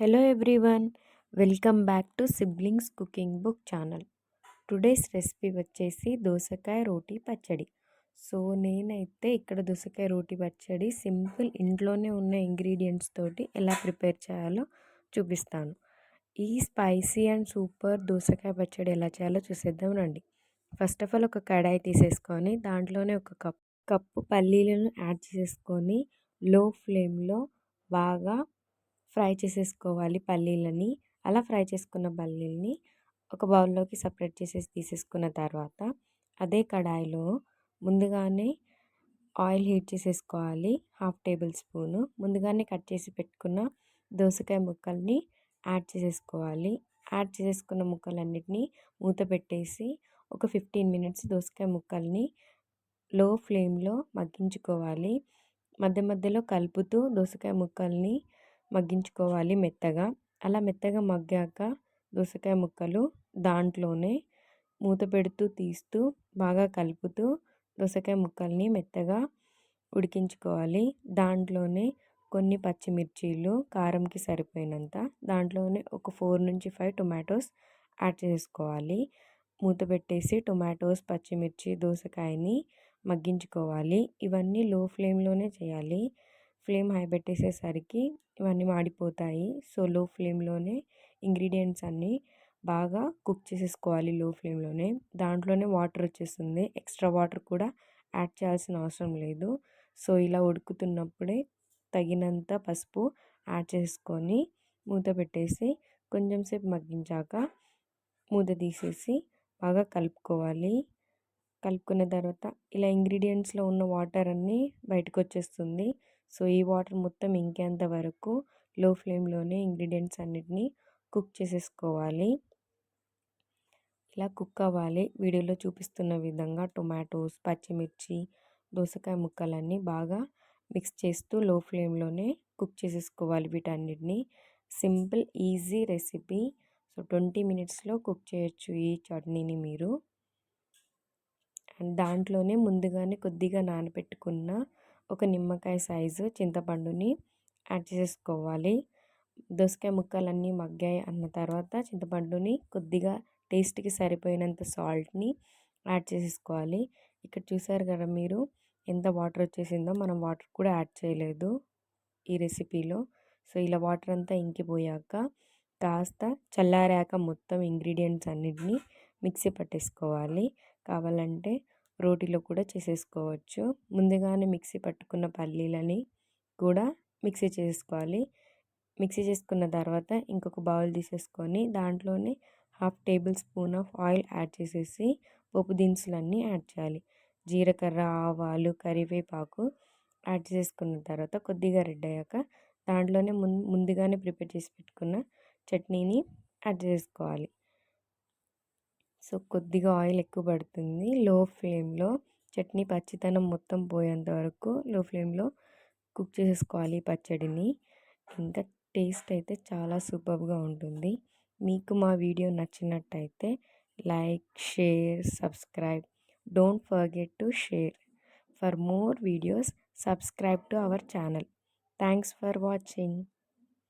Hello everyone, welcome back to Siblings Cooking Book channel. Today's recipe వచ్చేసి దోసకాయ రోటీ పచ్చడి. So నేనైతే ఇక్కడ దోసకాయ రోటీ పచ్చడి సింపుల్ ఇంట్లోనే ఉన్న ఇంగ్రీడియంట్స్ తోటి ఎలా ప్రిపేర్ చేయాలో చూపిస్తాను. ఈ స్పైసీ అండ్ సూపర్ దోసకాయ పచ్చడి ఎలా చేయాలో చూసేద్దాం రండి. ఫస్ట్ ఆఫ్ ఆల్ ఒక కడాయి తీసేసుకొని దాంట్లోనే ఒక కప్పు పల్లీలను యాడ్ చేసుకొని లో ఫ్లేమ్లో బాగా ఫ్రై చేసేసుకోవాలి పల్లీలని. అలా ఫ్రై చేసుకున్న పల్లీలని ఒక బౌల్లోకి సపరేట్ చేసేసి తీసేసుకున్న తర్వాత అదే కడాయిలో ముందుగానే ఆయిల్ హీట్ చేసేసుకోవాలి. 1/2 టేబుల్ స్పూను ముందుగానే కట్ చేసి పెట్టుకున్న దోసకాయ ముక్కల్ని యాడ్ చేసేసుకోవాలి. యాడ్ చేసేసుకున్న ముక్కలన్నిటిని మూత పెట్టేసి ఒక 15 మినిట్స్ దోసకాయ ముక్కల్ని లో ఫ్లేమ్లో మగ్గించుకోవాలి. మధ్య మధ్యలో కలుపుతూ దోసకాయ ముక్కల్ని మగ్గించుకోవాలి మెత్తగా. అలా మెత్తగా మగ్గాక దోసకాయ ముక్కలు దాంట్లోనే మూత పెడుతూ తీస్తూ బాగా కలుపుతూ దోసకాయ ముక్కల్ని మెత్తగా ఉడికించుకోవాలి. దాంట్లోనే కొన్ని పచ్చిమిర్చీలు కారంకి సరిపోయినంత, దాంట్లోనే ఒక 4 నుంచి 5 టొమాటోస్ యాడ్ చేసుకోవాలి. మూత పెట్టేసి టొమాటోస్, పచ్చిమిర్చి, దోసకాయని మగ్గించుకోవాలి. ఇవన్నీ లో ఫ్లేమ్లోనే చేయాలి. ఫ్లేమ్ హై పెట్టేసేసరికి ఇవన్నీ మాడిపోతాయి. సో లో ఫ్లేమ్లోనే ఇంగ్రీడియంట్స్ అన్నీ బాగా కుక్ చేసేసుకోవాలి లో ఫ్లేమ్లోనే. దాంట్లోనే వాటర్ వచ్చేస్తుంది, ఎక్స్ట్రా వాటర్ కూడా యాడ్ చేయాల్సిన అవసరం లేదు. సో ఇలా ఉడుకుతున్నప్పుడే తగినంత పసుపు యాడ్ చేసుకొని మూత పెట్టేసి కొంచెం సేపు మగ్గించాక మూత తీసేసి బాగా కలుపుకోవాలి. కలుపుకున్న తర్వాత ఇలా ఇంగ్రీడియంట్స్లో ఉన్న వాటర్ అన్నీ బయటకు వచ్చేస్తుంది. సో ఈ వాటర్ మొత్తం ఇంకేంత వరకు లో ఫ్లేమ్లోనే ఇంగ్రీడియంట్స్ అన్నిటినీ కుక్ చేసేసుకోవాలి. ఇలా కుక్ అవ్వాలి. వీడియోలో చూపిస్తున్న విధంగా టొమాటోస్, పచ్చిమిర్చి, దోసకాయ ముక్కలన్నీ బాగా మిక్స్ చేస్తూ లో ఫ్లేమ్లోనే కుక్ చేసేసుకోవాలి వీటన్నిటిని. Simple easy recipe. సో 20 మినిట్స్లో కుక్ చేయొచ్చు ఈ చట్నీని మీరు. అండ్ దాంట్లోనే ముందుగానే కొద్దిగా నానబెట్టుకున్న ఒక నిమ్మకాయ సైజు చింతపండుని యాడ్ చేసేసుకోవాలి. దోసకాయ ముక్కలన్నీ మగ్గాయి అన్న తర్వాత చింతపండుని కొద్దిగా టేస్ట్కి సరిపోయినంత సాల్ట్ని యాడ్ చేసేసుకోవాలి. ఇక్కడ చూసారు కదా మీరు ఎంత వాటర్ వచ్చేసిందో, మనం వాటర్ కూడా యాడ్ చేయలేదు ఈ రెసిపీలో. సో ఇలా వాటర్ అంతా ఇంకిపోయాక కాస్త చల్లారాక మొత్తం ఇంగ్రీడియంట్స్ అన్నిటినీ మిక్సీ పట్టేసుకోవాలి. కావాలంటే రోటీలో కూడా చేసేసుకోవచ్చు. ముందుగానే మిక్సీ పట్టుకున్న పల్లీలని కూడా మిక్సీ చేసుకోవాలి. మిక్సీ చేసుకున్న తర్వాత ఇంకొక బౌల్ తీసేసుకొని దాంట్లోనే 1/2 table spoon of oil add చేసేసి పోపు దినుసులన్నీ యాడ్ చేయాలి. జీలకర్ర, ఆవాలు, కరివేపాకు యాడ్ చేసుకున్న తర్వాత కొద్దిగా రెడ్ అయ్యాక దాంట్లోనే ముందుగానే ప్రిపేర్ చేసి పెట్టుకున్న చట్నీని యాడ్ చేసుకోవాలి. సో కొద్దిగా ఆయిల్ ఎక్కువ పడుతుంది. లో ఫ్లేమ్లో చట్నీ పచ్చితనం మొత్తం పోయేంత వరకు లో ఫ్లేమ్లో కుక్ చేసేసుకోవాలి పచ్చడిని. ఇంకా టేస్ట్ అయితే చాలా సూపర్గా ఉంటుంది. మీకు మా వీడియో నచ్చినట్టయితే like, share, subscribe. Don't forget to share. For more videos subscribe to our channel. Thanks for watching.